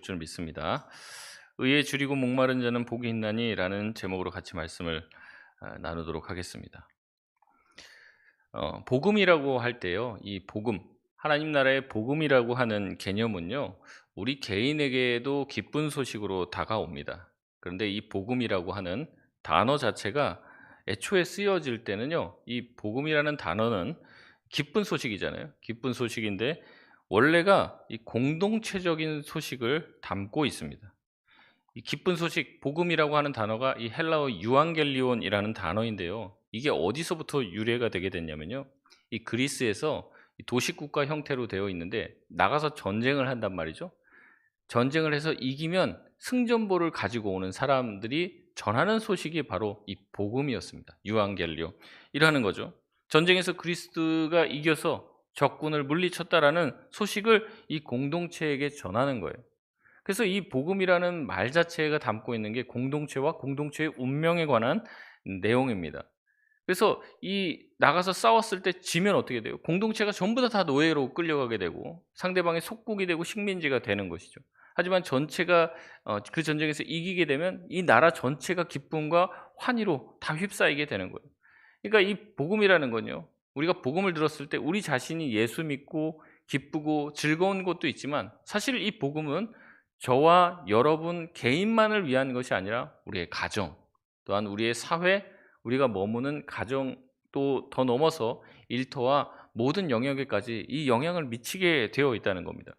줄 믿습니다. 의에 줄이고 목마른 자는 복이 있나니라는 제목으로 같이 말씀을 나누도록 하겠습니다. 복음이라고 할 때요, 이 복음, 하나님 나라의 복음이라고 하는 개념은요, 우리 개인에게도 기쁜 소식으로 다가옵니다. 그런데 이 복음이라고 하는 단어 자체가 애초에 쓰여질 때는요, 이 복음이라는 단어는 기쁜 소식이잖아요. 기쁜 소식인데 원래가 이 공동체적인 소식을 담고 있습니다. 이 기쁜 소식, 복음이라고 하는 단어가 이 헬라어 유앙겔리온이라는 단어인데요. 이게 어디서부터 유래가 되게 됐냐면요. 이 그리스에서 이 도시국가 형태로 되어 있는데 나가서 전쟁을 한단 말이죠. 전쟁을 해서 이기면 승전보를 가지고 오는 사람들이 전하는 소식이 바로 이 복음이었습니다. 유앙겔리온. 이라는 거죠. 전쟁에서 그리스도가 이겨서 적군을 물리쳤다라는 소식을 이 공동체에게 전하는 거예요. 그래서 이 복음이라는 말 자체가 담고 있는 게 공동체와 공동체의 운명에 관한 내용입니다. 그래서 이 나가서 싸웠을 때 지면 어떻게 돼요? 공동체가 전부 다 노예로 끌려가게 되고 상대방의 속국이 되고 식민지가 되는 것이죠. 하지만 전체가 그 전쟁에서 이기게 되면 이 나라 전체가 기쁨과 환희로 다 휩싸이게 되는 거예요. 그러니까 이 복음이라는 건요. 우리가 복음을 들었을 때 우리 자신이 예수 믿고 기쁘고 즐거운 것도 있지만 사실 이 복음은 저와 여러분 개인만을 위한 것이 아니라 우리의 가정, 또한 우리의 사회, 우리가 머무는 가정 또 더 넘어서 일터와 모든 영역에까지 이 영향을 미치게 되어 있다는 겁니다.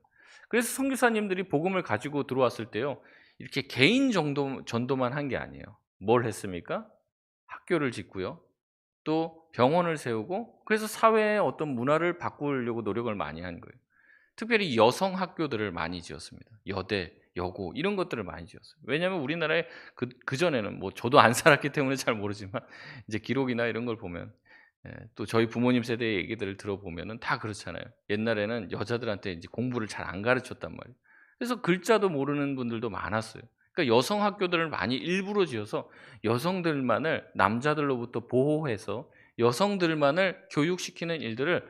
그래서 선교사님들이 복음을 가지고 들어왔을 때요. 이렇게 개인 전도만 한 게 아니에요. 뭘 했습니까? 학교를 짓고요. 또 병원을 세우고 그래서 사회의 어떤 문화를 바꾸려고 노력을 많이 한 거예요. 특별히 여성 학교들을 많이 지었습니다. 여대, 여고 이런 것들을 많이 지었어요. 왜냐하면 우리나라에 그전에는 뭐 저도 안 살았기 때문에 잘 모르지만 이제 기록이나 이런 걸 보면 또 저희 부모님 세대의 얘기들을 들어보면은 다 그렇잖아요. 옛날에는 여자들한테 이제 공부를 잘 안 가르쳤단 말이에요. 그래서 글자도 모르는 분들도 많았어요. 그러니까 여성 학교들을 많이 일부러 지어서 여성들만을 남자들로부터 보호해서 여성들만을 교육시키는 일들을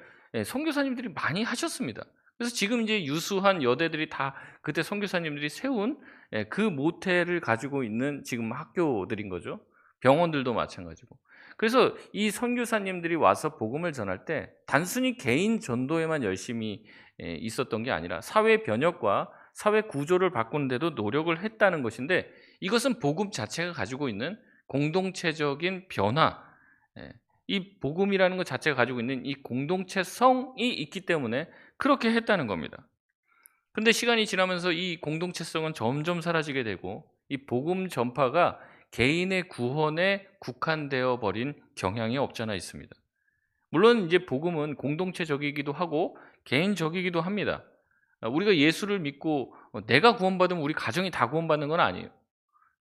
선교사님들이 많이 하셨습니다. 그래서 지금 이제 유수한 여대들이 다 그때 선교사님들이 세운 그 모태를 가지고 있는 지금 학교들인 거죠. 병원들도 마찬가지고. 그래서 이 선교사님들이 와서 복음을 전할 때 단순히 개인 전도에만 열심히 있었던 게 아니라 사회 변혁과 사회 구조를 바꾸는 데도 노력을 했다는 것인데 이것은 복음 자체가 가지고 있는 공동체적인 변화, 이 복음이라는 것 자체가 가지고 있는 이 공동체성이 있기 때문에 그렇게 했다는 겁니다. 근데 시간이 지나면서 이 공동체성은 점점 사라지게 되고 이 복음 전파가 개인의 구원에 국한되어 버린 경향이 없잖아 있습니다. 물론 이제 복음은 공동체적이기도 하고 개인적이기도 합니다. 우리가 예수를 믿고 내가 구원받으면 우리 가정이 다 구원받는 건 아니에요.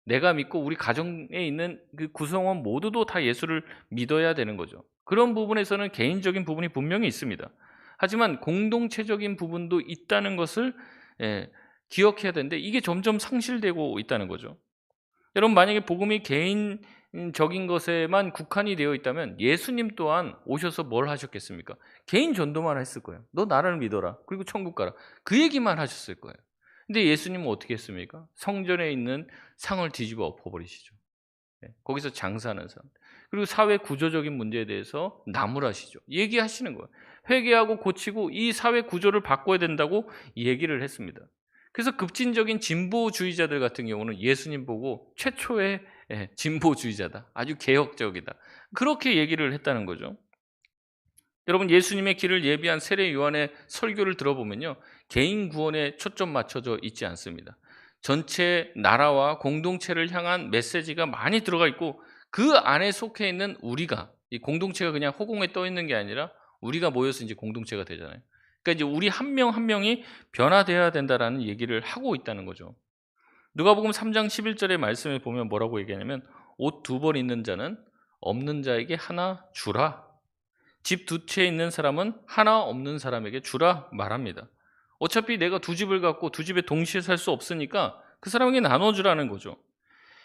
내가 믿고 우리 가정에 있는 그 구성원 모두도 다 예수를 믿어야 되는 거죠. 그런 부분에서는 개인적인 부분이 분명히 있습니다. 하지만 공동체적인 부분도 있다는 것을 예, 기억해야 되는데 이게 점점 상실되고 있다는 거죠. 여러분 만약에 복음이 개인적인 것에만 국한이 되어 있다면 예수님 또한 오셔서 뭘 하셨겠습니까? 개인 전도만 했을 거예요. 너 나를 믿어라. 그리고 천국 가라. 그 얘기만 하셨을 거예요. 근데 예수님은 어떻게 했습니까? 성전에 있는 상을 뒤집어 엎어버리시죠. 거기서 장사하는 사람. 그리고 사회 구조적인 문제에 대해서 나무라시죠. 얘기하시는 거예요. 회개하고 고치고 이 사회 구조를 바꿔야 된다고 얘기를 했습니다. 그래서 급진적인 진보주의자들 같은 경우는 예수님 보고 최초의 진보주의자다. 아주 개혁적이다. 그렇게 얘기를 했다는 거죠. 여러분 예수님의 길을 예비한 세례 요한의 설교를 들어보면요. 개인 구원에 초점 맞춰져 있지 않습니다. 전체 나라와 공동체를 향한 메시지가 많이 들어가 있고 그 안에 속해 있는 우리가 이 공동체가 그냥 허공에 떠 있는 게 아니라 우리가 모여서 이제 공동체가 되잖아요. 그러니까 이제 우리 한 명 한 명이 변화되어야 된다라는 얘기를 하고 있다는 거죠. 누가복음 3장 11절의 말씀에 보면 뭐라고 얘기하냐면 옷 두 벌 있는 자는 없는 자에게 하나 주라. 집 두 채 있는 사람은 하나 없는 사람에게 주라 말합니다. 어차피 내가 두 집을 갖고 두 집에 동시에 살 수 없으니까 그 사람에게 나눠주라는 거죠.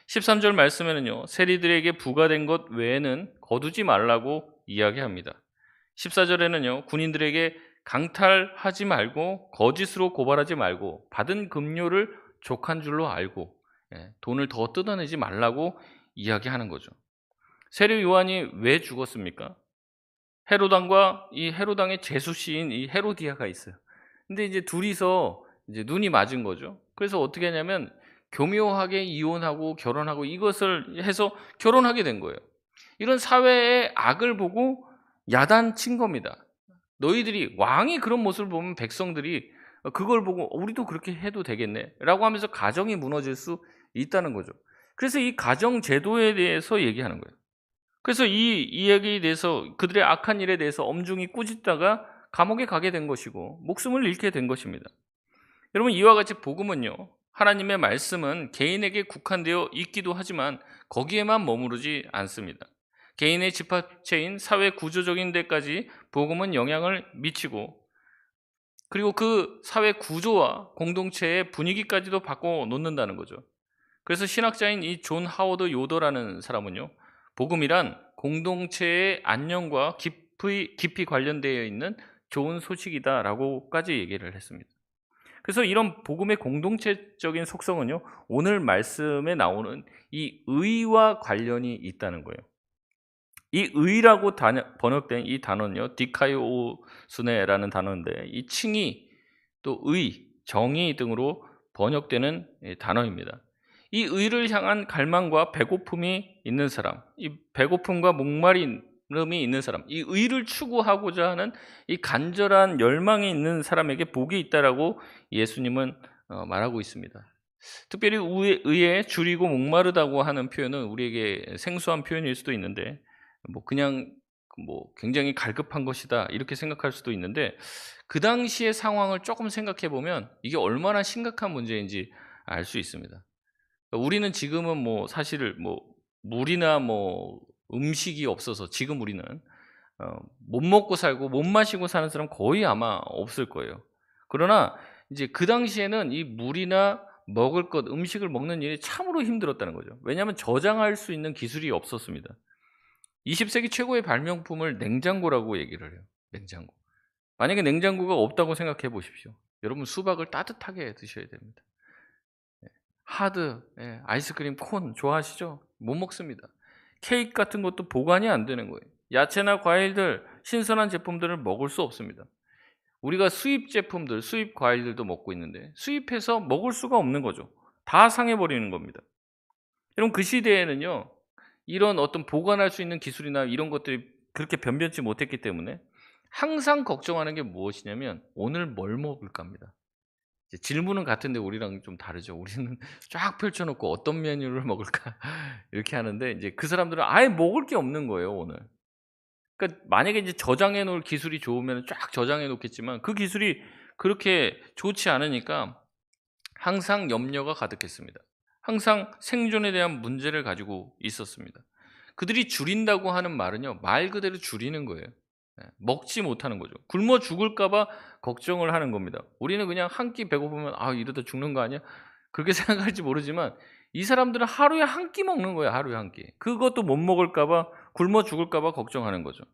13절 말씀에는요. 세리들에게 부과된 것 외에는 거두지 말라고 이야기합니다. 14절에는요. 군인들에게 강탈하지 말고 거짓으로 고발하지 말고 받은 급료를 족한 줄로 알고 돈을 더 뜯어내지 말라고 이야기하는 거죠. 세례 요한이 왜 죽었습니까? 헤로당과 이 헤로당의 제수씨인 이 헤로디아가 있어요. 근데 이제 둘이서 이제 눈이 맞은 거죠. 그래서 어떻게 하냐면 교묘하게 이혼하고 결혼하고 이것을 해서 결혼하게 된 거예요. 이런 사회의 악을 보고 야단친 겁니다. 너희들이 왕이 그런 모습을 보면 백성들이 그걸 보고 우리도 그렇게 해도 되겠네라고 하면서 가정이 무너질 수 있다는 거죠. 그래서 이 가정 제도에 대해서 얘기하는 거예요. 그래서 이 이야기에 대해서 그들의 악한 일에 대해서 엄중히 꾸짖다가 감옥에 가게 된 것이고 목숨을 잃게 된 것입니다. 여러분, 이와 같이 복음은요, 하나님의 말씀은 개인에게 국한되어 있기도 하지만 거기에만 머무르지 않습니다. 개인의 집합체인 사회 구조적인 데까지 복음은 영향을 미치고, 그리고 그 사회 구조와 공동체의 분위기까지도 바꿔 놓는다는 거죠. 그래서 신학자인 이 존 하워드 요더라는 사람은요, 복음이란 공동체의 안녕과 깊이 관련되어 있는 좋은 소식이다라고까지 얘기를 했습니다. 그래서 이런 복음의 공동체적인 속성은요, 오늘 말씀에 나오는 이 의와 관련이 있다는 거예요. 이 의라고 번역된 이 단어는요, 디카이오스네라는 단어인데, 이 칭의, 또 의, 정의 등으로 번역되는 단어입니다. 이 의를 향한 갈망과 배고픔이 있는 사람, 이 배고픔과 목마름이 있는 사람, 이 의를 추구하고자 하는 이 간절한 열망이 있는 사람에게 복이 있다라고 예수님은 말하고 있습니다. 특별히 의에 줄이고 목마르다고 하는 표현은 우리에게 생소한 표현일 수도 있는데, 그냥 굉장히 갈급한 것이다 이렇게 생각할 수도 있는데, 그 당시의 상황을 조금 생각해 보면 이게 얼마나 심각한 문제인지 알 수 있습니다. 우리는 지금은 사실 물이나 음식이 없어서 지금 우리는 못 먹고 살고 못 마시고 사는 사람 거의 아마 없을 거예요. 그러나 이제 그 당시에는 이 물이나 먹을 것, 음식을 먹는 일이 참으로 힘들었다는 거죠. 왜냐하면 저장할 수 있는 기술이 없었습니다. 20세기 최고의 발명품을 냉장고라고 얘기를 해요. 냉장고. 만약에 냉장고가 없다고 생각해 보십시오. 여러분, 수박을 따뜻하게 드셔야 됩니다. 하드, 아이스크림, 콘 좋아하시죠? 못 먹습니다. 케이크 같은 것도 보관이 안 되는 거예요. 야채나 과일들, 신선한 제품들을 먹을 수 없습니다. 우리가 수입 제품들, 수입 과일들도 먹고 있는데 수입해서 먹을 수가 없는 거죠. 다 상해버리는 겁니다. 여러분, 그 시대에는요, 이런 어떤 보관할 수 있는 기술이나 이런 것들이 그렇게 변변치 못했기 때문에 항상 걱정하는 게 무엇이냐면 오늘 뭘 먹을까입니다. 질문은 같은데 우리랑 좀 다르죠. 우리는 쫙 펼쳐놓고 어떤 메뉴를 먹을까 이렇게 하는데, 이제 그 사람들은 아예 먹을 게 없는 거예요, 오늘. 그러니까 만약에 이제 저장해 놓을 기술이 좋으면 쫙 저장해 놓겠지만 그 기술이 그렇게 좋지 않으니까 항상 염려가 가득했습니다. 항상 생존에 대한 문제를 가지고 있었습니다. 그들이 줄인다고 하는 말은요, 말 그대로 줄이는 거예요. 먹지 못하는 거죠. 굶어 죽을까 봐 걱정을 하는 겁니다. 우리는 그냥 한 끼 배고프면 이러다 죽는 거 아니야? 그렇게 생각할지 모르지만 이 사람들은 하루에 한 끼 먹는 거예요. 하루에 한 끼. 그것도 못 먹을까 봐, 굶어 죽을까 봐 걱정하는 거죠.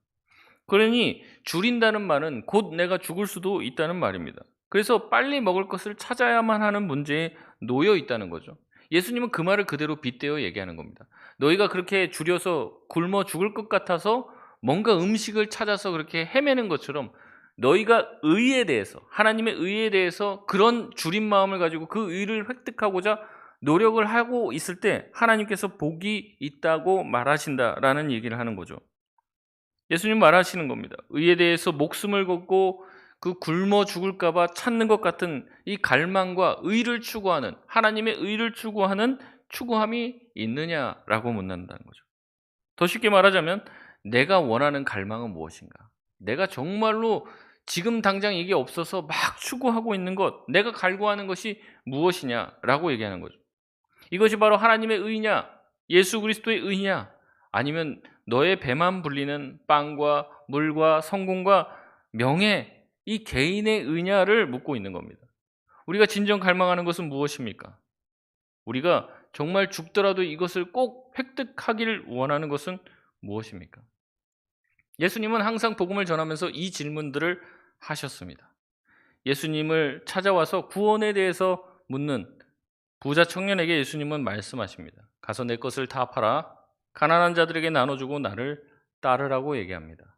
그러니 줄인다는 말은 곧 내가 죽을 수도 있다는 말입니다. 그래서 빨리 먹을 것을 찾아야만 하는 문제에 놓여 있다는 거죠. 예수님은 그 말을 그대로 빗대어 얘기하는 겁니다. 너희가 그렇게 줄여서 굶어 죽을 것 같아서 뭔가 음식을 찾아서 그렇게 헤매는 것처럼 너희가 의에 대해서, 하나님의 의에 대해서 그런 줄인 마음을 가지고 그 의를 획득하고자 노력을 하고 있을 때 하나님께서 복이 있다고 말하신다라는 얘기를 하는 거죠. 예수님 말하시는 겁니다. 의에 대해서 목숨을 걸고 그 굶어 죽을까 봐 찾는 것 같은 이 갈망과 의를 추구하는, 하나님의 의를 추구하는 추구함이 있느냐라고 묻는다는 거죠. 더 쉽게 말하자면 내가 원하는 갈망은 무엇인가? 내가 정말로 지금 당장 이게 없어서 막 추구하고 있는 것, 내가 갈구하는 것이 무엇이냐라고 얘기하는 거죠. 이것이 바로 하나님의 의냐, 예수 그리스도의 의냐, 아니면 너의 배만 불리는 빵과 물과 성공과 명예, 이 개인의 의냐를 묻고 있는 겁니다. 우리가 진정 갈망하는 것은 무엇입니까? 우리가 정말 죽더라도 이것을 꼭 획득하기를 원하는 것은 무엇입니까? 예수님은 항상 복음을 전하면서 이 질문들을 하셨습니다. 예수님을 찾아와서 구원에 대해서 묻는 부자 청년에게 예수님은 말씀하십니다. 가서 내 것을 다 팔아 가난한 자들에게 나눠주고 나를 따르라고 얘기합니다.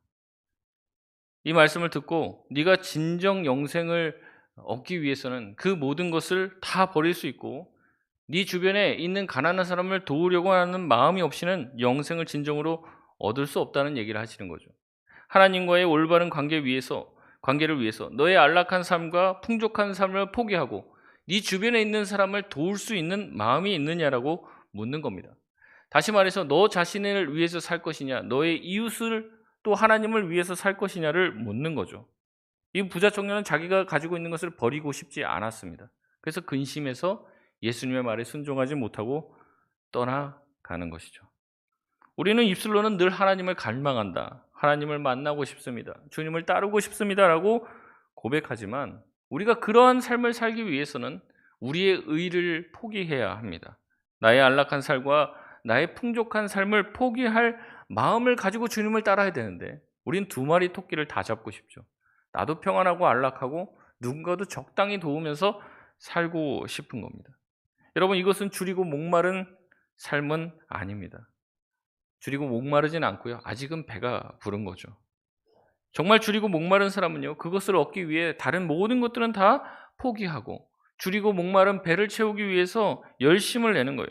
이 말씀을 듣고 네가 진정 영생을 얻기 위해서는 그 모든 것을 다 버릴 수 있고 네 주변에 있는 가난한 사람을 도우려고 하는 마음이 없이는 영생을 진정으로 얻을 수 없다는 얘기를 하시는 거죠. 하나님과의 올바른 관계를 위해서 너의 안락한 삶과 풍족한 삶을 포기하고 네 주변에 있는 사람을 도울 수 있는 마음이 있느냐라고 묻는 겁니다. 다시 말해서 너 자신을 위해서 살 것이냐, 너의 이웃을 또 하나님을 위해서 살 것이냐를 묻는 거죠. 이 부자 청년은 자기가 가지고 있는 것을 버리고 싶지 않았습니다. 그래서 근심해서 예수님의 말에 순종하지 못하고 떠나가는 것이죠. 우리는 입술로는 늘 하나님을 갈망한다, 하나님을 만나고 싶습니다, 주님을 따르고 싶습니다라고 고백하지만 우리가 그러한 삶을 살기 위해서는 우리의 의를 포기해야 합니다. 나의 안락한 삶과 나의 풍족한 삶을 포기할 마음을 가지고 주님을 따라야 되는데 우린 두 마리 토끼를 다 잡고 싶죠. 나도 평안하고 안락하고 누군가도 적당히 도우면서 살고 싶은 겁니다. 여러분, 이것은 줄이고 목마른 삶은 아닙니다. 줄이고 목마르진 않고요, 아직은 배가 부른 거죠. 정말 줄이고 목마른 사람은요, 그것을 얻기 위해 다른 모든 것들은 다 포기하고 줄이고 목마른 배를 채우기 위해서 열심을 내는 거예요.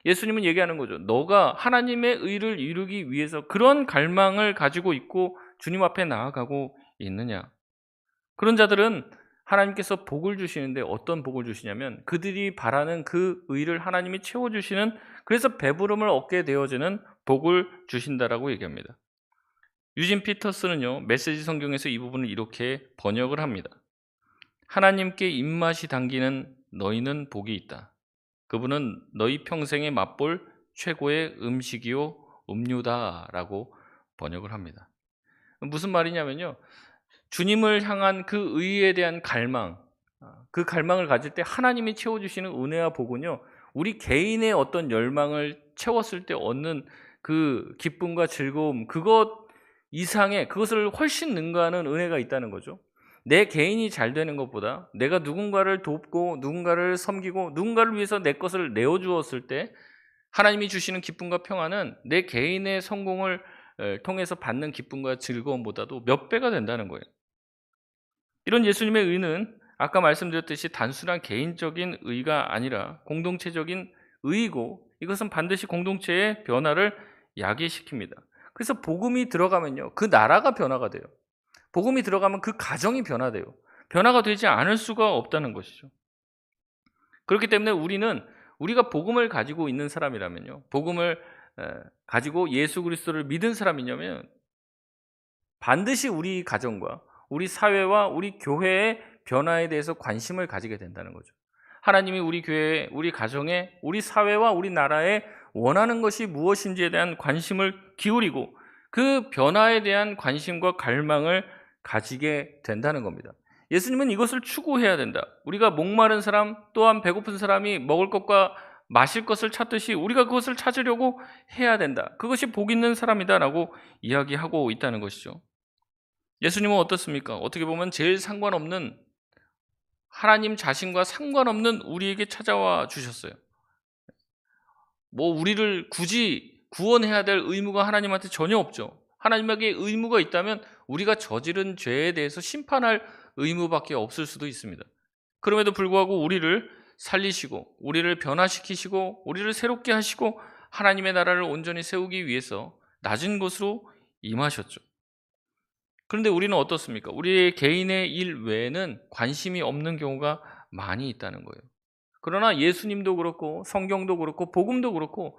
예수님은 얘기하는 거죠. 너가 하나님의 의를 이루기 위해서 그런 갈망을 가지고 있고 주님 앞에 나아가고 있느냐. 그런 자들은 하나님께서 복을 주시는데 어떤 복을 주시냐면 그들이 바라는 그 의를 하나님이 채워주시는, 그래서 배부름을 얻게 되어지는 복을 주신다라고 얘기합니다. 유진 피터스는요, 메시지 성경에서 이 부분을 이렇게 번역을 합니다. 하나님께 입맛이 당기는 너희는 복이 있다. 그분은 너희 평생에 맛볼 최고의 음식이요 음료다라고 번역을 합니다. 무슨 말이냐면요, 주님을 향한 그 의에 대한 갈망, 그 갈망을 가질 때 하나님이 채워주시는 은혜와 복은요, 우리 개인의 어떤 열망을 채웠을 때 얻는 그 기쁨과 즐거움, 그것 이상의, 그것을 훨씬 능가하는 은혜가 있다는 거죠. 내 개인이 잘 되는 것보다 내가 누군가를 돕고 누군가를 섬기고 누군가를 위해서 내 것을 내어주었을 때 하나님이 주시는 기쁨과 평안은 내 개인의 성공을 통해서 받는 기쁨과 즐거움보다도 몇 배가 된다는 거예요. 이런 예수님의 의는 아까 말씀드렸듯이 단순한 개인적인 의가 아니라 공동체적인 의이고, 이것은 반드시 공동체의 변화를 야기시킵니다. 그래서 복음이 들어가면요, 그 나라가 변화가 돼요. 복음이 들어가면 그 가정이 변화돼요. 변화가 되지 않을 수가 없다는 것이죠. 그렇기 때문에 우리가 복음을 가지고 있는 사람이라면요, 복음을 가지고 예수 그리스도를 믿은 사람이냐면 반드시 우리 가정과 우리 사회와 우리 교회의 변화에 대해서 관심을 가지게 된다는 거죠. 하나님이 우리 교회에, 우리 가정에, 우리 사회와 우리 나라에 원하는 것이 무엇인지에 대한 관심을 기울이고 그 변화에 대한 관심과 갈망을 가지게 된다는 겁니다. 예수님은 이것을 추구해야 된다. 우리가 목마른 사람, 또한 배고픈 사람이 먹을 것과 마실 것을 찾듯이 우리가 그것을 찾으려고 해야 된다. 그것이 복 있는 사람이다라고 이야기하고 있다는 것이죠. 예수님은 어떻습니까? 어떻게 보면 제일 상관없는, 하나님 자신과 상관없는 우리에게 찾아와 주셨어요. 우리를 굳이 구원해야 될 의무가 하나님한테 전혀 없죠. 하나님에게 의무가 있다면 우리가 저지른 죄에 대해서 심판할 의무밖에 없을 수도 있습니다. 그럼에도 불구하고 우리를 살리시고 우리를 변화시키시고 우리를 새롭게 하시고 하나님의 나라를 온전히 세우기 위해서 낮은 곳으로 임하셨죠. 그런데 우리는 어떻습니까? 우리의 개인의 일 외에는 관심이 없는 경우가 많이 있다는 거예요. 그러나 예수님도 그렇고 성경도 그렇고 복음도 그렇고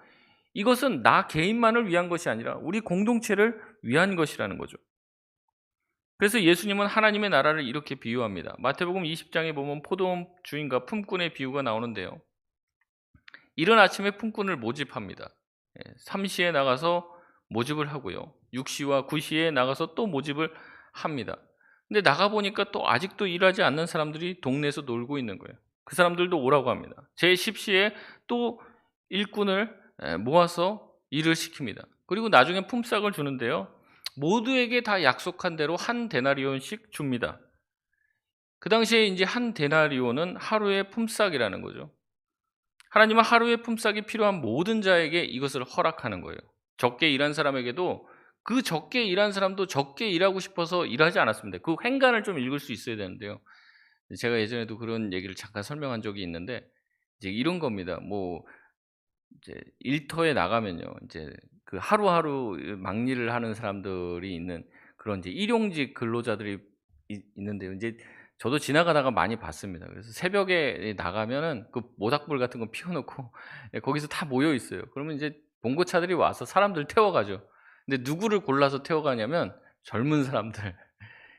이것은 나 개인만을 위한 것이 아니라 우리 공동체를 위한 것이라는 거죠. 그래서 예수님은 하나님의 나라를 이렇게 비유합니다. 마태복음 20장에 보면 포도원 주인과 품꾼의 비유가 나오는데요, 이른 아침에 품꾼을 모집합니다. 3시에 나가서 모집을 하고요, 6시와 9시에 나가서 또 모집을 합니다. 근데 나가보니까 또 아직도 일하지 않는 사람들이 동네에서 놀고 있는 거예요. 그 사람들도 오라고 합니다. 제 10시에 또 일꾼을 모아서 일을 시킵니다. 그리고 나중에 품삯을 주는데요, 모두에게 다 약속한 대로 한 데나리온씩 줍니다. 그 당시에 이제 한 데나리온은 하루의 품삯이라는 거죠. 하나님은 하루의 품삯이 필요한 모든 자에게 이것을 허락하는 거예요. 적게 일한 사람에게도 그 적게 일한 사람도 적게 일하고 싶어서 일하지 않았습니다. 그 횡간을 좀 읽을 수 있어야 되는데요. 제가 예전에도 그런 얘기를 잠깐 설명한 적이 있는데 이제 이런 겁니다. 뭐 이제 일터에 나가면요. 이제 그 하루하루 막일을 하는 사람들이 있는 그런 이제 일용직 근로자들이 있는데요. 이제 저도 지나가다가 많이 봤습니다. 그래서 새벽에 나가면은 그 모닥불 같은 거 피워 놓고 예 거기서 다 모여 있어요. 그러면 이제 봉고차들이 와서 사람들 태워 가죠. 근데 누구를 골라서 태워 가냐면 젊은 사람들,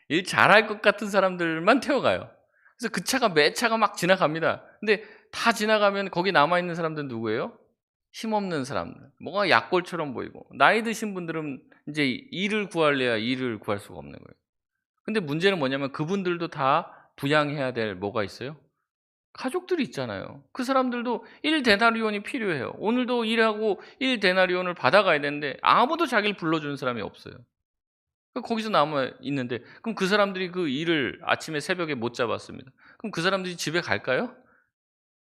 일 잘할 것 같은 사람들만 태워 가요. 그래서 그 차가 매 차가 막 지나갑니다. 근데 다 지나가면 거기 남아 있는 사람들은 누구예요? 힘없는 사람들. 뭔가 약골처럼 보이고 나이 드신 분들은 인제 일을 구할래야 일을 구할 수가 없는 거예요. 근데 문제는 뭐냐면 그분들도 다 부양해야 될 뭐가 있어요? 가족들이 있잖아요. 그 사람들도 1 데나리온이 필요해요. 오늘도 일하고 1 데나리온을 받아가야 되는데 아무도 자기를 불러주는 사람이 없어요. 거기서 남아 있는데 그럼 그 사람들이 그 일을 아침에 새벽에 못 잡았습니다. 그럼 그 사람들이 집에 갈까요?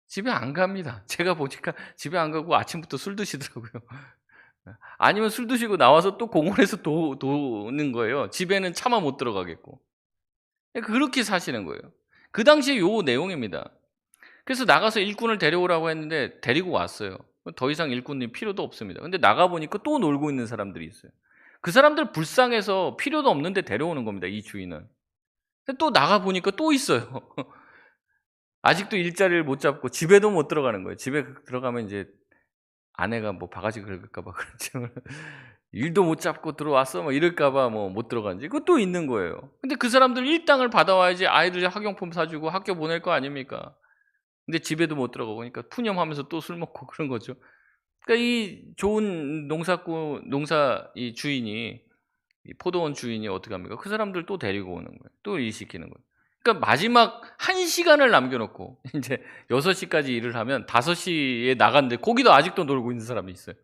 집에 안 갑니다. 제가 보니까 집에 안 가고 아침부터 술 드시더라고요. 아니면 술 드시고 나와서 또 공원에서 도는 거예요. 집에는 차마 못 들어가겠고. 그렇게 사시는 거예요. 그 당시에 요 내용입니다. 그래서 나가서 일꾼을 데려오라고 했는데 데리고 왔어요. 더 이상 일꾼이 필요도 없습니다. 근데 나가 보니까 또 놀고 있는 사람들이 있어요. 그 사람들 불쌍해서 필요도 없는데 데려오는 겁니다, 이 주인은. 근데 또 나가 보니까 또 있어요. 아직도 일자리를 못 잡고 집에도 못 들어가는 거예요. 집에 들어가면 이제 아내가 뭐 바가지 긁을까 봐 그렇죠. 일도 못 잡고 들어왔어 뭐 이럴까 봐 뭐 못 들어가는지 그것도 있는 거예요. 근데 그 사람들 일당을 받아와야지 아이들 학용품 사주고 학교 보낼 거 아닙니까? 근데 집에도 못 들어가 보니까 푸념하면서 또 술 먹고 그런 거죠. 그러니까 이 좋은 농사 이 주인이 이 포도원 주인이 어떻게 합니까? 그 사람들 또 데리고 오는 거예요. 또 일 시키는 거예요. 그러니까 마지막 1 시간을 남겨 놓고 인제 6 시까지 일을 하면 5 시에 나갔는데 거기도 아직도 놀고 있는 사람이 있어요.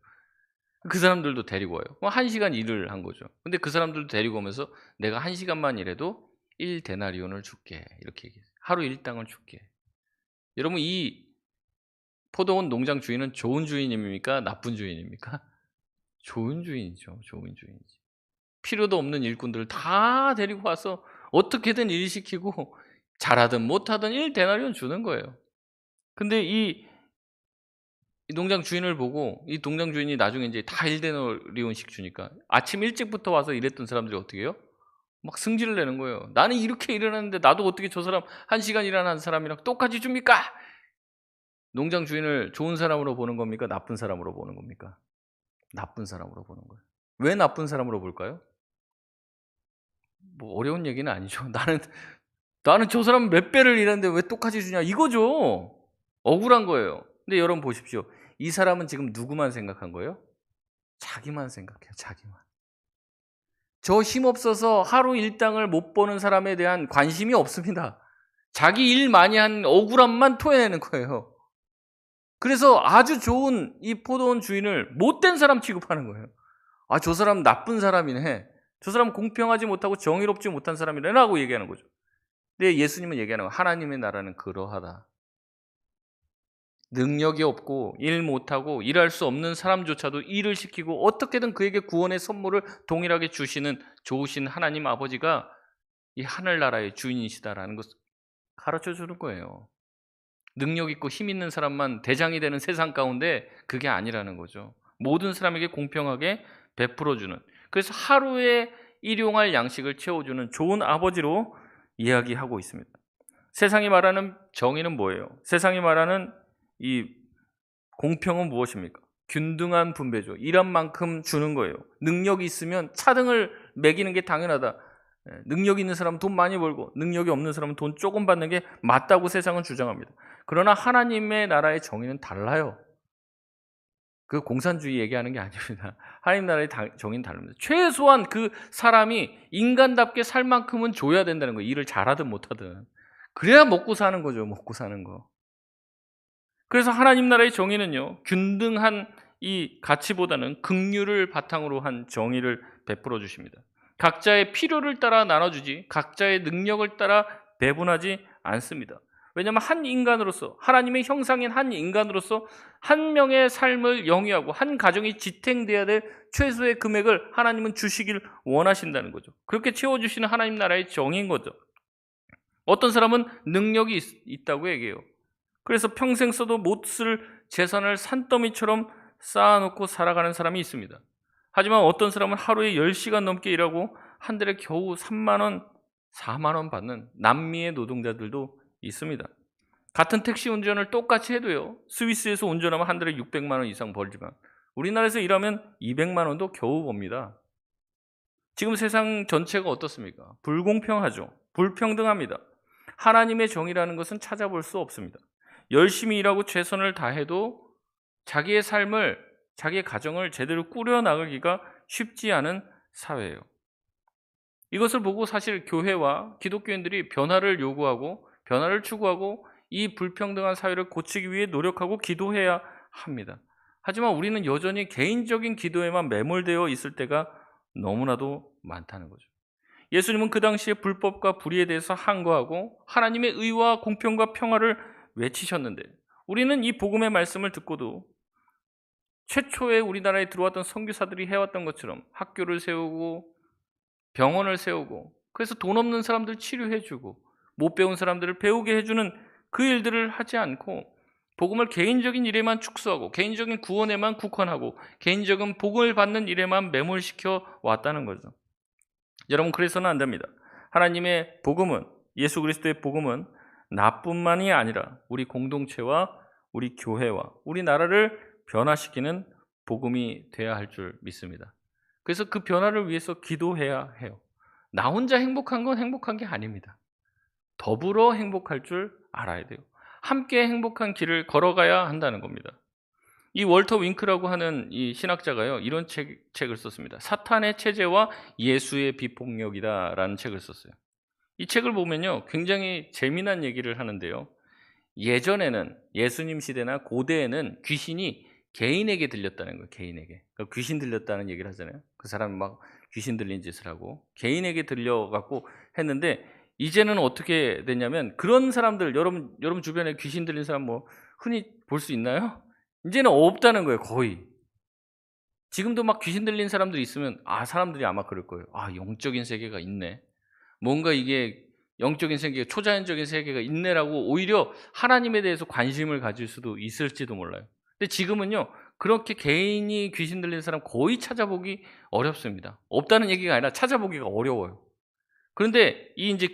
그 사람들도 데리고 와요. 그럼 1 시간 일을 한 거죠. 근데 그 사람들도 데리고 오면서 "내가 1 시간만 일해도 1 데나리온을 줄게." 이렇게 얘기해요. "하루 일당을 줄게." 여러분 이 포도원 농장 주인은 좋은 주인입니까? 나쁜 주인입니까? 좋은 주인이죠. 좋은 주인이지. 필요도 없는 일꾼들을 다 데리고 와서 어떻게든 일 시키고 잘하든 못하든 1 데나리온 주는 거예요. 근데 이 농장 주인을 보고 이 농장 주인이 나중에 인제 다 1 데나리온씩 주니까 아침 일찍부터 와서 일했던 사람들이 어떻게 해요? 막 승질을 내는 거예요. "나는 이렇게 일을 하는데 나도 어떻게 저 사람 1 시간 일하는 사람이랑 똑같이 줍니까?" 농장 주인을 좋은 사람으로 보는 겁니까? 나쁜 사람으로 보는 겁니까? 나쁜 사람으로 보는 거예요. 왜 나쁜 사람으로 볼까요? 뭐 어려운 얘기는 아니죠. 나는 저 사람 몇 배를 일하는데 왜 똑같이 주냐 이거죠. 억울한 거예요. 근데 여러분 보십시오. 이 사람은 지금 누구만 생각한 거예요? 자기만 생각해요, 자기만. 저 힘없어서 하루 일당을 못 버는 사람에 대한 관심이 없습니다. 자기 일 많이 한 억울함만 토해내는 거예요. 그래서 아주 좋은 이 포도원 주인을 못된 사람 취급하는 거예요. '아 저 사람 나쁜 사람이네. 저 사람 공평하지 못하고 정의롭지 못한 사람이네.'라고 얘기하는 거죠. 근데 예수님은 얘기하는 거예요. 하나님의 나라는 그러하다. 능력이 없고 일 못하고 일할 수 없는 사람조차도 일을 시키고 어떻게든 그에게 구원의 선물을 동일하게 주시는 좋으신 하나님 아버지가 이 하늘나라의 주인이시다라는 것을 가르쳐 주는 거예요. 능력 있고 힘 있는 사람만 대장이 되는 세상 가운데 그게 아니라는 거죠. 모든 사람에게 공평하게 베풀어 주는. 그래서 하루에 일용할 양식을 채워 주는 좋은 아버지로 이야기하고 있습니다. 세상이 말하는 정의는 뭐예요? 세상이 말하는 이 공평은 무엇입니까? 균등한 분배죠. 일한 만큼 주는 거예요. 능력이 있으면 차등을 매기는 게 당연하다. 능력 있는 사람은 돈 많이 벌고 능력이 없는 사람은 돈 조금 받는 게 맞다고 세상은 주장합니다. 그러나 하나님의 나라의 정의는 달라요. 그 공산주의 얘기하는 게 아닙니다. 하나님 나라의 정의는 다릅니다. 최소한 그 사람이 인간답게 살 만큼은 줘야 된다는 거예요. 일을 잘하든 못하든. 그래야 먹고 사는 거죠. 먹고 사는 거. 그래서 하나님 나라의 정의는요. 균등한 이 가치보다는 긍휼을 바탕으로 한 정의를 베풀어 주십니다. 각자의 필요를 따라 나눠주지 각자의 능력을 따라 배분하지 않습니다. 왜냐하면 한 인간으로서, 하나님의 형상인 한 인간으로서 한 명의 삶을 영위하고 한 가정이 지탱돼야 될 최소의 금액을 하나님은 주시길 원하신다는 거죠. 그렇게 채워주시는 하나님 나라의 정인 거죠. 어떤 사람은 능력이 있다고 얘기해요. 그래서 평생 써도 못 쓸 재산을 산더미처럼 쌓아놓고 살아가는 사람이 있습니다. 하지만 어떤 사람은 하루에 10시간 넘게 일하고 한 달에 겨우 3만 원, 4만 원 받는 남미의 노동자들도 있습니다. 같은 택시 운전을 똑같이 해도요, 스위스에서 운전하면 한 달에 600만 원 이상 벌지만 우리나라에서 일하면 200만 원도 겨우 법니다. 지금 세상 전체가 어떻습니까? 불공평하죠. 불평등합니다. 하나님의 정의라는 것은 찾아볼 수 없습니다. 열심히 일하고 최선을 다해도 자기의 삶을, 자기의 가정을 제대로 꾸려나가기가 쉽지 않은 사회예요. 이것을 보고 사실 교회와 기독교인들이 변화를 요구하고 변화를 추구하고 이 불평등한 사회를 고치기 위해 노력하고 기도해야 합니다. 하지만 우리는 여전히 개인적인 기도에만 매몰되어 있을 때가 너무나도 많다는 거죠. 예수님은 그 당시에 불법과 불의에 대해서 항거하고 하나님의 의와 공평과 평화를 외치셨는데, 우리는 이 복음의 말씀을 듣고도 최초에 우리나라에 들어왔던 선교사들이 해왔던 것처럼 학교를 세우고 병원을 세우고, 그래서 돈 없는 사람들 치료해주고 못 배운 사람들을 배우게 해주는 그 일들을 하지 않고 복음을 개인적인 일에만 축소하고 개인적인 구원에만 국한하고 개인적인 복음을 받는 일에만 매몰시켜 왔다는 거죠. 여러분, 그래서는 안 됩니다. 하나님의 복음은, 예수 그리스도의 복음은 나뿐만이 아니라 우리 공동체와 우리 교회와 우리 나라를 변화시키는 복음이 돼야 할 줄 믿습니다. 그래서 그 변화를 위해서 기도해야 해요. 나 혼자 행복한 건 행복한 게 아닙니다. 더불어 행복할 줄 알아야 돼요. 함께 행복한 길을 걸어가야 한다는 겁니다. 이 월터 윙크라고 하는 이 신학자가요, 이런 책을 썼습니다. 사탄의 체제와 예수의 비폭력이다라는 책을 썼어요. 이 책을 보면요, 굉장히 재미난 얘기를 하는데요. 예전에는, 예수님 시대나 고대에는 귀신이 개인에게 들렸다는 거예요. 개인에게. 그러니까 귀신 들렸다는 얘기를 하잖아요. 그 사람이 막 귀신 들린 짓을 하고 개인에게 들려갖고 했는데, 이제는 어떻게 됐냐면, 그런 사람들, 여러분 주변에 귀신 들린 사람 뭐 흔히 볼 수 있나요? 이제는 없다는 거예요. 거의. 지금도 막 귀신 들린 사람들이 있으면 사람들이 아마 그럴 거예요. 영적인 세계가 있네. 뭔가 이게 영적인 세계, 초자연적인 세계가 있네라고 오히려 하나님에 대해서 관심을 가질 수도 있을지도 몰라요. 근데 지금은요, 그렇게 개인이 귀신 들린 사람 거의 찾아보기 어렵습니다. 없다는 얘기가 아니라 찾아보기가 어려워요. 그런데 이 이제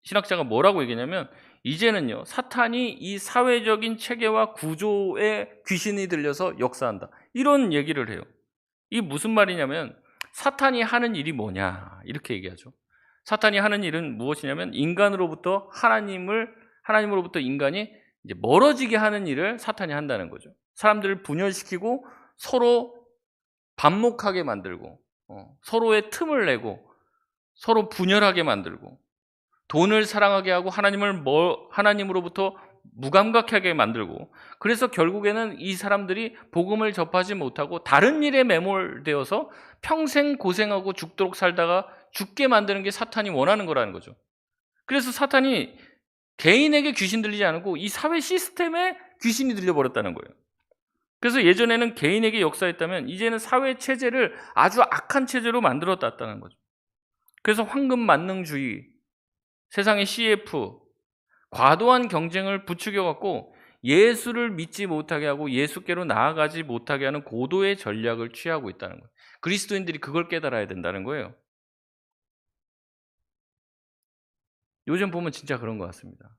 신학자가 뭐라고 얘기냐면, 이제는요, 사탄이 이 사회적인 체계와 구조에 귀신이 들려서 역사한다, 이런 얘기를 해요. 이게 무슨 말이냐면, 사탄이 하는 일이 뭐냐, 이렇게 얘기하죠. 사탄이 하는 일은 무엇이냐면, 인간으로부터 하나님으로부터 인간이 이제 멀어지게 하는 일을 사탄이 한다는 거죠. 사람들을 분열시키고 서로 반목하게 만들고, 서로의 틈을 내고 서로 분열하게 만들고, 돈을 사랑하게 하고 하나님으로부터 무감각하게 만들고, 그래서 결국에는 이 사람들이 복음을 접하지 못하고 다른 일에 매몰되어서 평생 고생하고 죽도록 살다가 죽게 만드는 게 사탄이 원하는 거라는 거죠. 그래서 사탄이 개인에게 귀신 들리지 않고 이 사회 시스템에 귀신이 들려버렸다는 거예요. 그래서 예전에는 개인에게 역사했다면 이제는 사회 체제를 아주 악한 체제로 만들었다는 거죠. 그래서 황금 만능주의, 세상의 CF, 과도한 경쟁을 부추겨갖고 예수를 믿지 못하게 하고 예수께로 나아가지 못하게 하는 고도의 전략을 취하고 있다는 거예요. 그리스도인들이 그걸 깨달아야 된다는 거예요. 요즘 보면 진짜 그런 것 같습니다.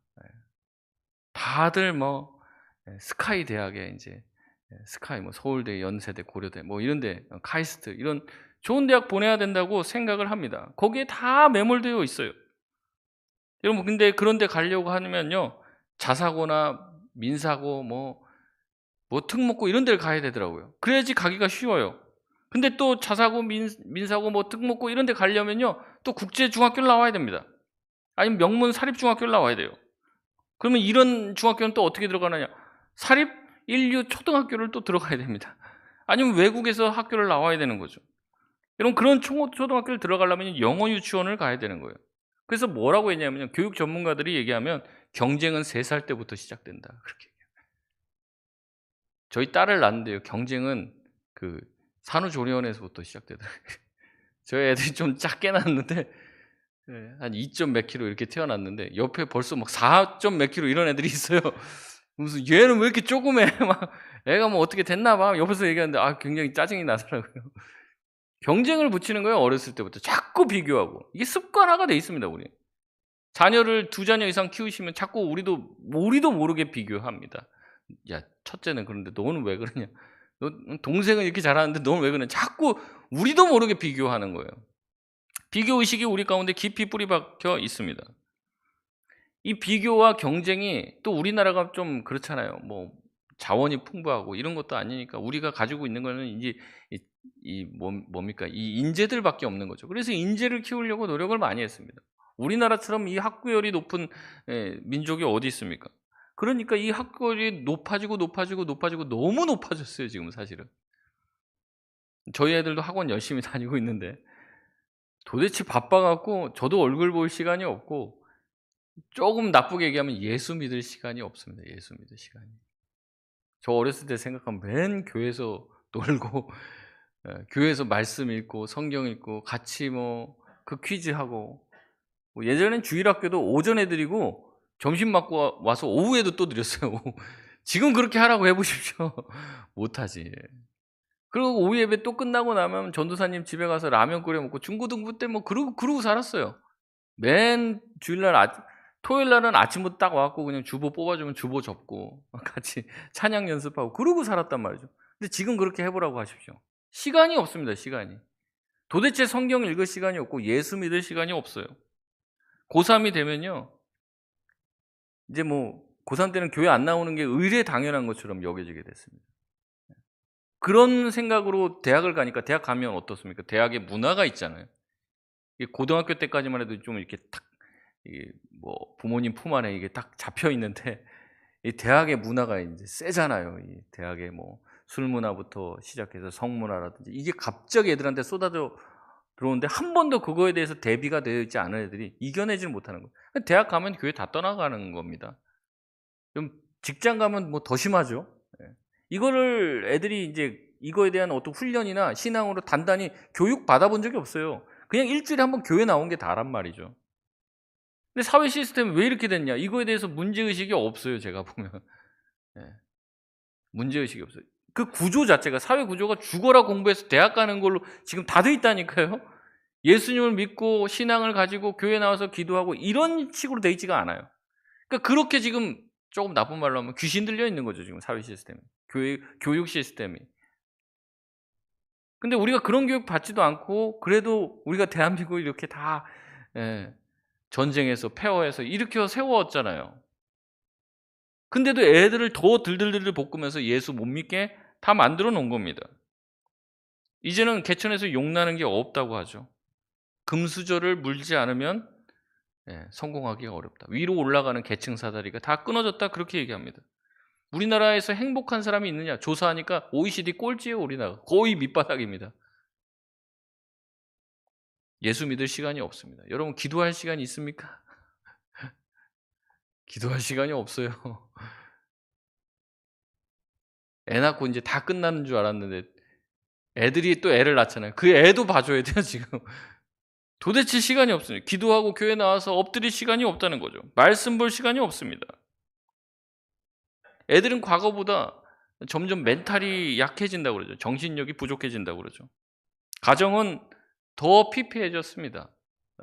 다들 스카이 대학에 이제 스카이, 서울대, 연세대, 고려대, 이런데 카이스트, 이런 좋은 대학 보내야 된다고 생각을 합니다. 거기에 다 매몰되어 있어요. 여러분, 근데 그런데 가려고 하면요, 자사고나 민사고 특목고 이런 데를 가야 되더라고요. 그래야지 가기가 쉬워요. 근데 또 자사고, 민사고, 특목고 이런 데 가려면요, 또 국제중학교를 나와야 됩니다. 아니면 명문 사립중학교를 나와야 돼요. 그러면 이런 중학교는 또 어떻게 들어가느냐? 사립 인류 초등학교를 또 들어가야 됩니다. 아니면 외국에서 학교를 나와야 되는 거죠. 여러분, 그런 초등학교를 들어가려면 영어 유치원을 가야 되는 거예요. 그래서 뭐라고 했냐면요. 교육 전문가들이 얘기하면 경쟁은 3살 때부터 시작된다. 그렇게 얘기해요. 저희 딸을 낳았는데요. 경쟁은 그 산후조리원에서부터 시작되더라고요. 저희 애들이 좀 작게 낳았는데 한 2. 몇 킬로 이렇게 태어났는데 옆에 벌써 막 4. 몇 킬로 이런 애들이 있어요. 무슨 얘는 왜 이렇게 조그매? 막 애가 뭐 어떻게 됐나 봐. 옆에서 얘기하는데 굉장히 짜증이 나더라고요. 경쟁을 붙이는 거예요. 어렸을 때부터 자꾸 비교하고. 이게 습관화가 돼 있습니다, 우리. 자녀를 2 자녀 이상 키우시면 자꾸 우리도 모르게 비교합니다. 야, 첫째는 그런데 너는 왜 그러냐? 너 동생은 이렇게 잘하는데 너는 왜 그러냐? 자꾸 우리도 모르게 비교하는 거예요. 비교 의식이 우리 가운데 깊이 뿌리 박혀 있습니다. 이 비교와 경쟁이 또 우리나라가 좀 그렇잖아요. 뭐 자원이 풍부하고 이런 것도 아니니까 우리가 가지고 있는 거는 이제 뭡니까? 이 인재들밖에 없는 거죠. 그래서 인재를 키우려고 노력을 많이 했습니다. 우리나라처럼 이 학구열이 높은 민족이 어디 있습니까? 그러니까 이 학구열이 높아지고 너무 높아졌어요, 지금 사실은. 저희 애들도 학원 열심히 다니고 있는데 도대체 바빠 갖고 저도 얼굴 볼 시간이 없고 조금 나쁘게 얘기하면 예수 믿을 시간이 없습니다. 예수 믿을 시간이. 저 어렸을 때 생각하면 맨 교회에서 놀고 교회에서 말씀 읽고 성경 읽고 같이 뭐 그 퀴즈하고 예전엔 주일학교도 오전에 드리고 점심 먹고 와서 오후에도 또 드렸어요. 지금 그렇게 하라고 해 보십시오. 못하지. 그리고 오후 예배 또 끝나고 나면 전도사님 집에 가서 라면 끓여 먹고 중고등부 때 뭐 그러고 살았어요. 맨 주일날 토요일 날은 아침부터 딱 와 갖고 그냥 주보 뽑아주면 주보 접고 같이 찬양 연습하고 그러고 살았단 말이죠. 근데 지금 그렇게 해 보라고 하십시오. 시간이 없습니다, 시간이. 도대체 성경 읽을 시간이 없고 예수 믿을 시간이 없어요. 고3이 되면요. 이제 뭐 고3 때는 교회 안 나오는 게 의례 당연한 것처럼 여겨지게 됐습니다. 그런 생각으로 대학을 가니까 대학 가면 어떻습니까? 대학의 문화가 있잖아요. 고등학교 때까지만 해도 좀 이렇게 탁 뭐 부모님 품 안에 이게 딱 잡혀 있는데 이 대학의 문화가 이제 세잖아요. 이 대학의 뭐 술 문화부터 시작해서 성 문화라든지 이게 갑자기 애들한테 쏟아져 들어오는데 한 번도 그거에 대해서 대비가 되어 있지 않은 애들이 이겨내지를 못하는 거예요. 대학 가면 교회 다 떠나가는 겁니다. 좀 직장 가면 뭐 더 심하죠. 이거를 애들이 이제 이거에 대한 어떤 훈련이나 신앙으로 단단히 교육 받아본 적이 없어요. 그냥 일주일에 한 번 교회 나온 게 다란 말이죠. 근데 사회 시스템이 왜 이렇게 됐냐? 이거에 대해서 문제의식이 없어요, 제가 보면. 문제의식이 없어요. 그 구조 자체가, 사회 구조가 죽어라 공부해서 대학 가는 걸로 지금 다 돼 있다니까요. 예수님을 믿고 신앙을 가지고 교회 나와서 기도하고 이런 식으로 돼 있지가 않아요. 그러니까 그렇게 지금 조금 나쁜 말로 하면 귀신 들려 있는 거죠, 지금 사회 시스템이. 교육 시스템이. 근데 우리가 그런 교육 받지도 않고 그래도 우리가 대한민국을 이렇게 다 전쟁에서 폐허해서 일으켜 세웠잖아요. 근데도 애들을 더 들들들 볶으면서 예수 못 믿게 다 만들어 놓은 겁니다. 이제는 개천에서 용나는 게 없다고 하죠. 금수저를 물지 않으면 성공하기가 어렵다. 위로 올라가는 계층 사다리가 다 끊어졌다 그렇게 얘기합니다. 우리나라에서 행복한 사람이 있느냐 조사하니까 OECD 꼴찌예요. 우리나라 거의 밑바닥입니다. 예수 믿을 시간이 없습니다. 여러분 기도할 시간이 있습니까? 기도할 시간이 없어요. 애 낳고 이제 다 끝나는 줄 알았는데 애들이 또 애를 낳잖아요. 그 애도 봐줘야 돼요 지금. 도대체 시간이 없습니다. 기도하고 교회 나와서 엎드릴 시간이 없다는 거죠. 말씀 볼 시간이 없습니다. 애들은 과거보다 점점 멘탈이 약해진다고 그러죠. 정신력이 부족해진다고 그러죠. 가정은 더 피폐해졌습니다.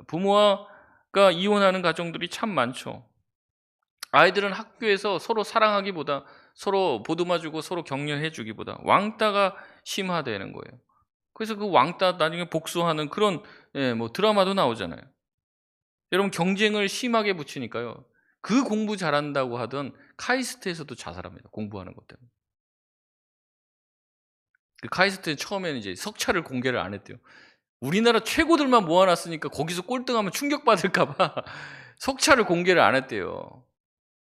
부모가 이혼하는 가정들이 참 많죠. 아이들은 학교에서 서로 사랑하기보다 서로 보듬어주고 서로 격려해주기보다 왕따가 심화되는 거예요. 그래서 그 왕따 나중에 복수하는 그런 뭐 드라마도 나오잖아요. 여러분 경쟁을 심하게 붙이니까요. 그 공부 잘한다고 하던 카이스트에서도 자살합니다. 공부하는 것 때문에. 그 카이스트 처음에는 이제 석차를 공개를 안 했대요. 우리나라 최고들만 모아놨으니까 거기서 꼴등하면 충격받을까봐 석차를 공개를 안 했대요.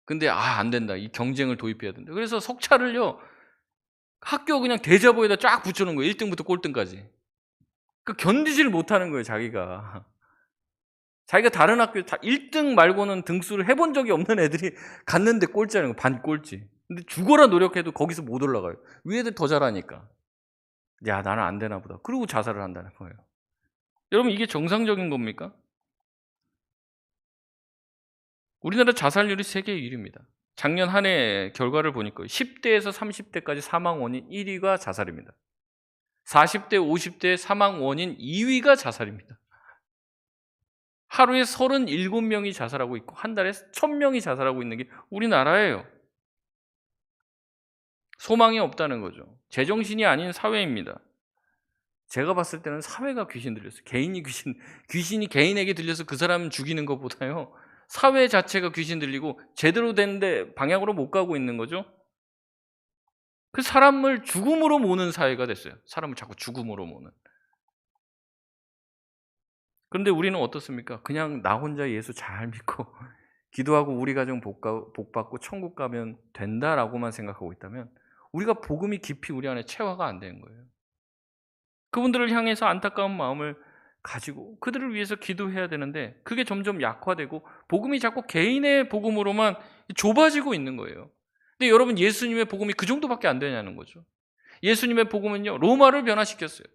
근데 안 된다. 이 경쟁을 도입해야 된다. 그래서 석차를요. 학교 그냥 대자보에다 쫙 붙여놓은 거예요. 1등부터 꼴등까지. 그 견디지를 못하는 거예요. 자기가. 자기가 다른 학교 다 1등 말고는 등수를 해본 적이 없는 애들이 갔는데 꼴찌하는 거, 반 꼴찌. 근데 죽어라 노력해도 거기서 못 올라가요. 위 애들 더 잘하니까. 야, 나는 안 되나 보다. 그러고 자살을 한다는 거예요. 여러분, 이게 정상적인 겁니까? 우리나라 자살률이 세계 1위입니다. 작년 한 해 결과를 보니까 10대에서 30대까지 사망 원인 1위가 자살입니다. 40대, 50대 사망 원인 2위가 자살입니다. 하루에 37명이 자살하고 있고 한 달에 1000명이 자살하고 있는 게 우리나라예요. 소망이 없다는 거죠. 제정신이 아닌 사회입니다. 제가 봤을 때는 사회가 귀신 들렸어요. 귀신이 개인에게 들려서 그 사람 죽이는 것보다요, 사회 자체가 귀신 들리고 제대로 된 방향으로 못 가고 있는 거죠. 그 사람을 죽음으로 모는 사회가 됐어요. 사람을 자꾸 죽음으로 모는. 그런데 우리는 어떻습니까? 그냥 나 혼자 예수 잘 믿고 기도하고 우리 가정 복 받고 천국 가면 된다라고만 생각하고 있다면 우리가 복음이 깊이 우리 안에 체화가 안 되는 거예요. 그분들을 향해서 안타까운 마음을 가지고 그들을 위해서 기도해야 되는데 그게 점점 약화되고 복음이 자꾸 개인의 복음으로만 좁아지고 있는 거예요. 근데 여러분, 예수님의 복음이 그 정도밖에 안 되냐는 거죠. 예수님의 복음은요, 로마를 변화시켰어요.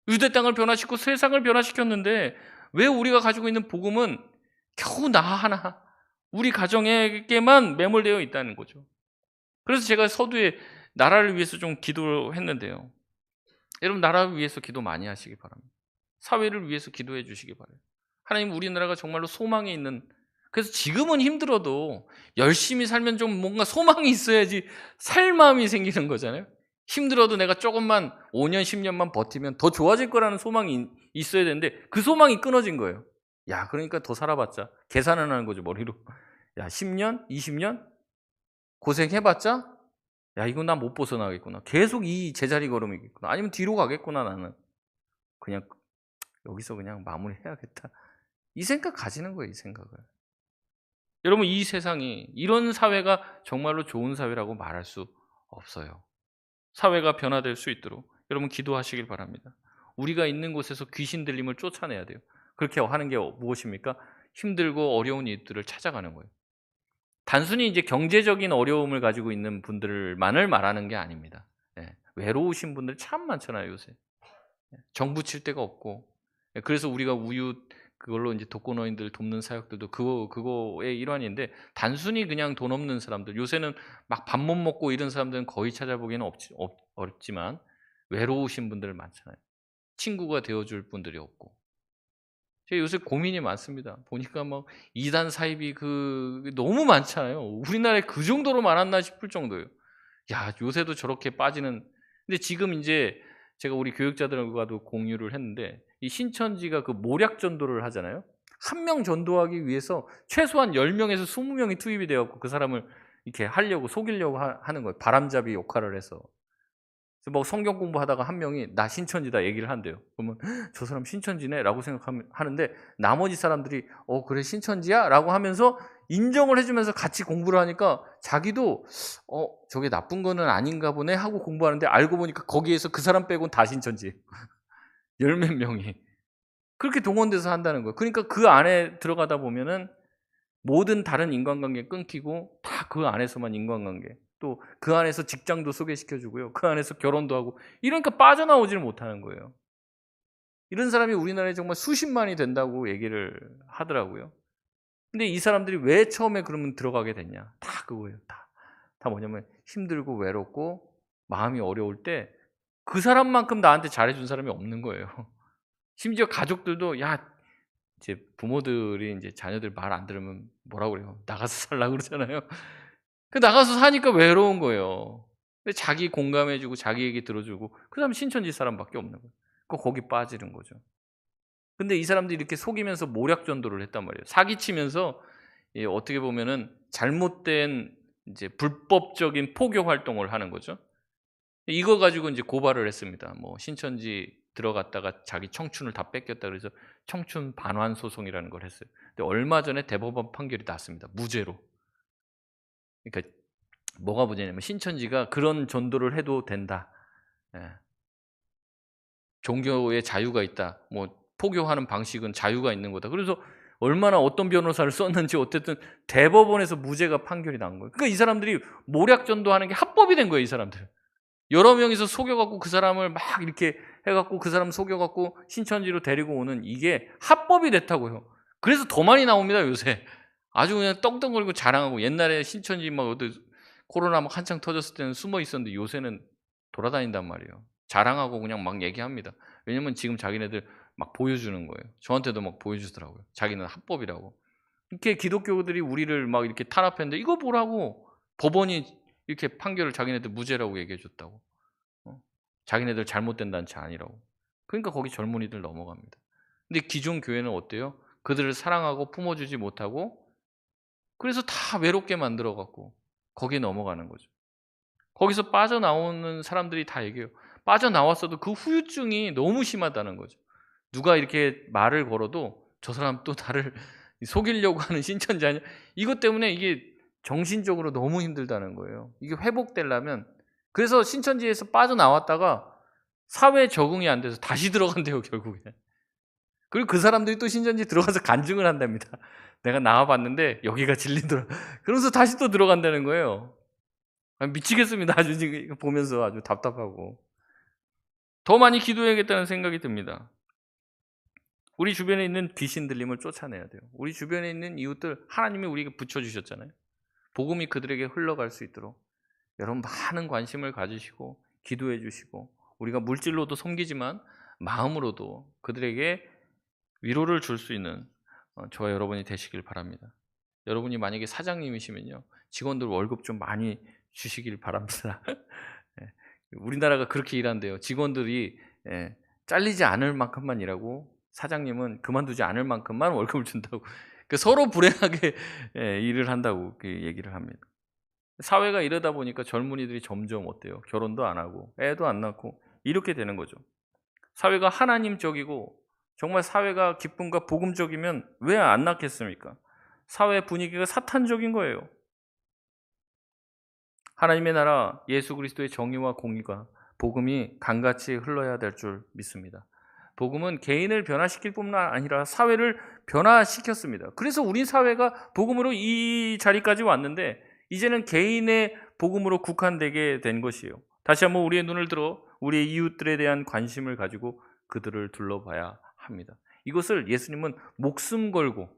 유대 땅을 변화시키고 세상을 변화시켰는데 왜 우리가 가지고 있는 복음은 겨우 나 하나 우리 가정에게만 매몰되어 있다는 거죠. 그래서 제가 서두에 나라를 위해서 좀 기도했는데요. 여러분, 나라를 위해서 기도 많이 하시기 바랍니다. 사회를 위해서 기도해 주시기 바라요. 하나님, 우리나라가 정말로 소망이 있는, 그래서 지금은 힘들어도 열심히 살면 좀 뭔가 소망이 있어야지 살 마음이 생기는 거잖아요. 힘들어도 내가 조금만 5년 10년만 버티면 더 좋아질 거라는 소망이 있어야 되는데 그 소망이 끊어진 거예요. 야, 그러니까 더 살아봤자 계산을 하는 거죠, 머리로. 야, 10년 20년 고생해봤자 야, 이거 나 못 벗어나겠구나. 계속 이 제자리 걸음이겠구나. 아니면 뒤로 가겠구나. 나는 그냥 여기서 그냥 마무리해야겠다. 이 생각 가지는 거예요, 이 생각을. 여러분, 이 세상이, 이런 사회가 정말로 좋은 사회라고 말할 수 없어요. 사회가 변화될 수 있도록 여러분 기도하시길 바랍니다. 우리가 있는 곳에서 귀신 들림을 쫓아내야 돼요. 그렇게 하는 게 무엇입니까? 힘들고 어려운 이들을 찾아가는 거예요. 단순히 이제 경제적인 어려움을 가지고 있는 분들만을 말하는 게 아닙니다. 외로우신 분들 참 많잖아요, 요새. 정부 칠 데가 없고. 그래서 우리가 그걸로 이제 독거노인들 돕는 사역들도 그거의 일환인데, 단순히 그냥 돈 없는 사람들, 요새는 막 밥 못 먹고 이런 사람들은 거의 찾아보기는 어렵지만 외로우신 분들 많잖아요. 친구가 되어줄 분들이 없고. 제가 요새 고민이 많습니다. 보니까 막 이단 사입이 너무 많잖아요. 우리나라에 그 정도로 많았나 싶을 정도예요. 야, 요새도 저렇게 빠지는. 근데 지금 이제 제가 우리 교육자들과도 공유를 했는데, 이 신천지가 그 모략 전도를 하잖아요. 한 명 전도하기 위해서 최소한 10명에서 20명이 투입이 되었고 그 사람을 이렇게 하려고 속이려고 하는 거예요. 바람잡이 역할을 해서. 뭐 성경 공부하다가 한 명이 나 신천지다 얘기를 한대요. 그러면 저 사람 신천지네 라고 생각하는데 나머지 사람들이 그래 신천지야? 라고 하면서 인정을 해주면서 같이 공부를 하니까 자기도 저게 나쁜 거는 아닌가 보네 하고 공부하는데 알고 보니까 거기에서 그 사람 빼고는 다 신천지. 열 몇 명이. 그렇게 동원돼서 한다는 거예요. 그러니까 그 안에 들어가다 보면은 모든 다른 인간관계 끊기고 다 그 안에서만 인간관계, 또 그 안에서 직장도 소개시켜주고요, 그 안에서 결혼도 하고, 이러니까 빠져나오지를 못하는 거예요. 이런 사람이 우리나라에 정말 수십만이 된다고 얘기를 하더라고요. 근데 이 사람들이 왜 처음에 그러면 들어가게 됐냐? 다 그거예요. 다 뭐냐면 힘들고 외롭고 마음이 어려울 때 그 사람만큼 나한테 잘해준 사람이 없는 거예요. 심지어 가족들도 이제 부모들이 이제 자녀들 말 안 들으면 뭐라고 그래요? 나가서 살라고 그러잖아요. 그 나가서 사니까 외로운 거예요. 근데 자기 공감해주고 자기 얘기 들어주고 그 다음 신천지 사람밖에 없는 거예요. 거기 빠지는 거죠. 근데 이 사람들이 이렇게 속이면서 모략 전도를 했단 말이에요. 사기치면서 어떻게 보면은 잘못된 이제 불법적인 포교 활동을 하는 거죠. 이거 가지고 이제 고발을 했습니다. 뭐 신천지 들어갔다가 자기 청춘을 다 뺏겼다 그래서 청춘 반환 소송이라는 걸 했어요. 근데 얼마 전에 대법원 판결이 났습니다. 무죄로. 그러니까 뭐가 문제냐면 신천지가 그런 전도를 해도 된다. 종교의 자유가 있다. 뭐 포교하는 방식은 자유가 있는 거다. 그래서 얼마나 어떤 변호사를 썼는지 어쨌든 대법원에서 무죄가 판결이 난 거예요. 그러니까 이 사람들이 모략전도하는 게 합법이 된 거예요. 이 사람들. 여러 명이서 속여갖고 그 사람을 막 이렇게 해갖고 그 사람 속여갖고 신천지로 데리고 오는 이게 합법이 됐다고요. 그래서 더 많이 나옵니다. 요새. 아주 그냥 떵떵거리고 자랑하고, 옛날에 신천지 막 어디 코로나 막 한창 터졌을 때는 숨어 있었는데 요새는 돌아다닌단 말이에요. 자랑하고 그냥 막 얘기합니다. 왜냐면 지금 자기네들 막 보여주는 거예요. 저한테도 막 보여주더라고요. 자기는 합법이라고. 이렇게 기독교들이 우리를 막 이렇게 탄압했는데 이거 보라고 법원이 이렇게 판결을 자기네들 무죄라고 얘기해 줬다고. 자기네들 잘못된 단체 아니라고. 그러니까 거기 젊은이들 넘어갑니다. 근데 기존 교회는 어때요? 그들을 사랑하고 품어주지 못하고 그래서 다 외롭게 만들어 갖고 거기에 넘어가는 거죠. 거기서 빠져나오는 사람들이 다 얘기해요. 빠져나왔어도 그 후유증이 너무 심하다는 거죠. 누가 이렇게 말을 걸어도 저 사람 또 나를 속이려고 하는 신천지 아니야? 이것 때문에 이게 정신적으로 너무 힘들다는 거예요. 이게 회복되려면. 그래서 신천지에서 빠져나왔다가 사회에 적응이 안 돼서 다시 들어간대요, 결국에. 그리고 그 사람들이 또 신천지 들어가서 간증을 한답니다. 내가 나와봤는데 여기가 진리더라. 그러면서 다시 또 들어간다는 거예요. 미치겠습니다. 아주 지금 보면서 아주 답답하고. 더 많이 기도해야겠다는 생각이 듭니다. 우리 주변에 있는 귀신 들림을 쫓아내야 돼요. 우리 주변에 있는 이웃들 하나님이 우리에게 붙여주셨잖아요. 복음이 그들에게 흘러갈 수 있도록 여러분 많은 관심을 가지시고 기도해 주시고, 우리가 물질로도 섬기지만 마음으로도 그들에게 위로를 줄 수 있는 저와 여러분이 되시길 바랍니다. 여러분이 만약에 사장님이시면요, 직원들 월급 좀 많이 주시길 바랍니다. 우리나라가 그렇게 일한대요. 직원들이 잘리지 않을 만큼만 일하고 사장님은 그만두지 않을 만큼만 월급을 준다고. 서로 불행하게 일을 한다고 얘기를 합니다. 사회가 이러다 보니까 젊은이들이 점점 어때요? 결혼도 안 하고 애도 안 낳고 이렇게 되는 거죠. 사회가 하나님적이고 정말 사회가 기쁨과 복음적이면 왜 안 낳겠습니까? 사회 분위기가 사탄적인 거예요. 하나님의 나라, 예수 그리스도의 정의와 공의가, 복음이 강같이 흘러야 될 줄 믿습니다. 복음은 개인을 변화시킬 뿐만 아니라 사회를 변화시켰습니다. 그래서 우리 사회가 복음으로 이 자리까지 왔는데 이제는 개인의 복음으로 국한되게 된 것이에요. 다시 한번 우리의 눈을 들어 우리의 이웃들에 대한 관심을 가지고 그들을 둘러봐야 합니다. 이것을 예수님은 목숨 걸고,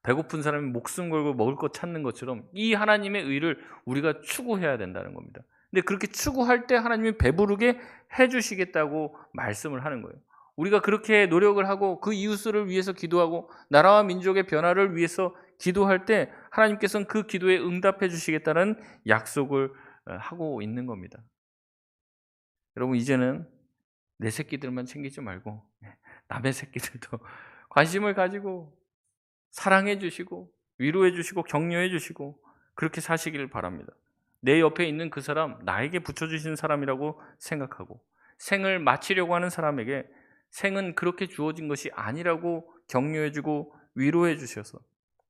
배고픈 사람이 목숨 걸고 먹을 것 찾는 것처럼 이 하나님의 의를 우리가 추구해야 된다는 겁니다. 근데 그렇게 추구할 때 하나님이 배부르게 해주시겠다고 말씀을 하는 거예요. 우리가 그렇게 노력을 하고 그 이웃을 위해서 기도하고 나라와 민족의 변화를 위해서 기도할 때 하나님께서는 그 기도에 응답해 주시겠다는 약속을 하고 있는 겁니다. 여러분, 이제는 내 새끼들만 챙기지 말고 남의 새끼들도 관심을 가지고 사랑해 주시고 위로해 주시고 격려해 주시고 그렇게 사시길 바랍니다. 내 옆에 있는 그 사람, 나에게 붙여주신 사람이라고 생각하고 생을 마치려고 하는 사람에게 생은 그렇게 주어진 것이 아니라고 격려해 주고 위로해 주셔서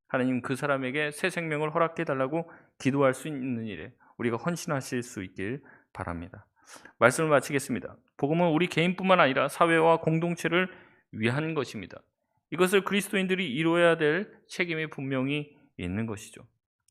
하나님 그 사람에게 새 생명을 허락해 달라고 기도할 수 있는 일에 우리가 헌신하실 수 있길 바랍니다. 말씀을 마치겠습니다. 복음은 우리 개인뿐만 아니라 사회와 공동체를 위한 것입니다. 이것을 그리스도인들이 이루어야 될 책임이 분명히 있는 것이죠.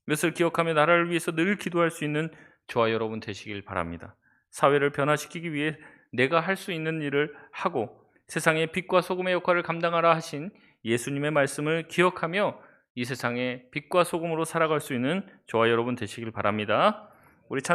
이것을 기억하며 나라를 위해서 늘 기도할 수 있는 저와 여러분 되시길 바랍니다. 사회를 변화시키기 위해 내가 할 수 있는 일을 하고 세상의 빛과 소금의 역할을 감당하라 하신 예수님의 말씀을 기억하며 이 세상의 빛과 소금으로 살아갈 수 있는 저와 여러분 되시길 바랍니다. 우리 찬